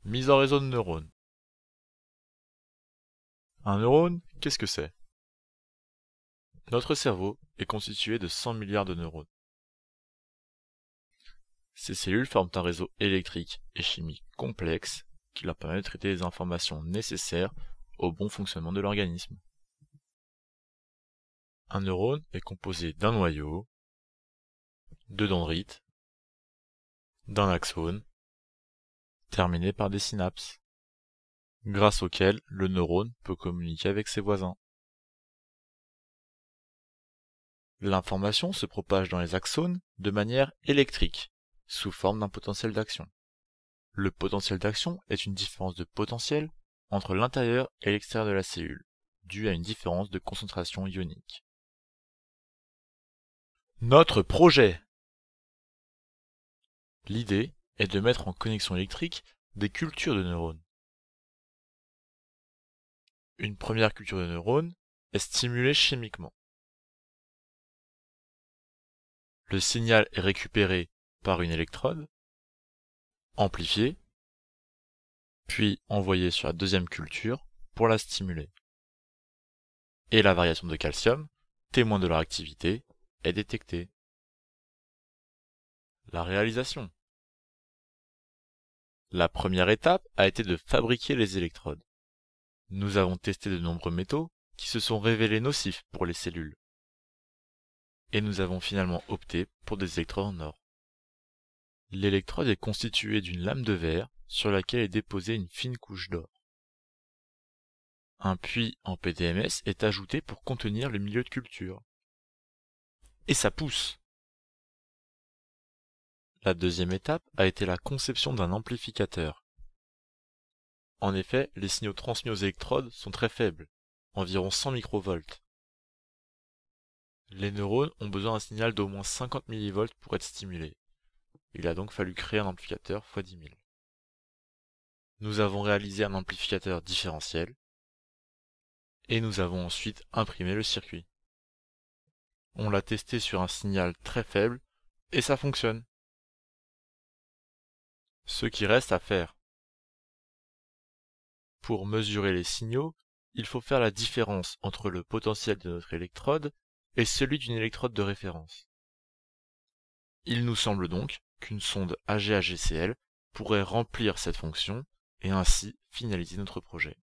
Mise en réseau de neurones. Un neurone, qu'est-ce que c'est? Notre cerveau est constitué de 100 milliards de neurones. Ces cellules forment un réseau électrique et chimique complexe qui leur permet de traiter les informations nécessaires au bon fonctionnement de l'organisme. Un neurone est composé d'un noyau, de dendrites, d'un axone, terminé par des synapses, grâce auxquelles le neurone peut communiquer avec ses voisins. L'information se propage dans les axones de manière électrique, sous forme d'un potentiel d'action. Le potentiel d'action est une différence de potentiel entre l'intérieur et l'extérieur de la cellule, due à une différence de concentration ionique. Notre projet! L'idée est de mettre en connexion électrique des cultures de neurones. Une première culture de neurones est stimulée chimiquement. Le signal est récupéré par une électrode, amplifié, puis envoyé sur la deuxième culture pour la stimuler. Et la variation de calcium, témoin de leur activité, est détectée. La réalisation. La première étape a été de fabriquer les électrodes. Nous avons testé de nombreux métaux qui se sont révélés nocifs pour les cellules. Et nous avons finalement opté pour des électrodes en or. L'électrode est constituée d'une lame de verre sur laquelle est déposée une fine couche d'or. Un puits en PDMS est ajouté pour contenir le milieu de culture. Et ça pousse! La deuxième étape a été la conception d'un amplificateur. En effet, les signaux transmis aux électrodes sont très faibles, environ 100 microvolts. Les neurones ont besoin d'un signal d'au moins 50 millivolts pour être stimulés. Il a donc fallu créer un amplificateur x 10 000. Nous avons réalisé un amplificateur différentiel et nous avons ensuite imprimé le circuit. On l'a testé sur un signal très faible et ça fonctionne. Ce qui reste à faire. Pour mesurer les signaux, il faut faire la différence entre le potentiel de notre électrode et celui d'une électrode de référence. Il nous semble donc qu'une sonde AGA-GCL pourrait remplir cette fonction et ainsi finaliser notre projet.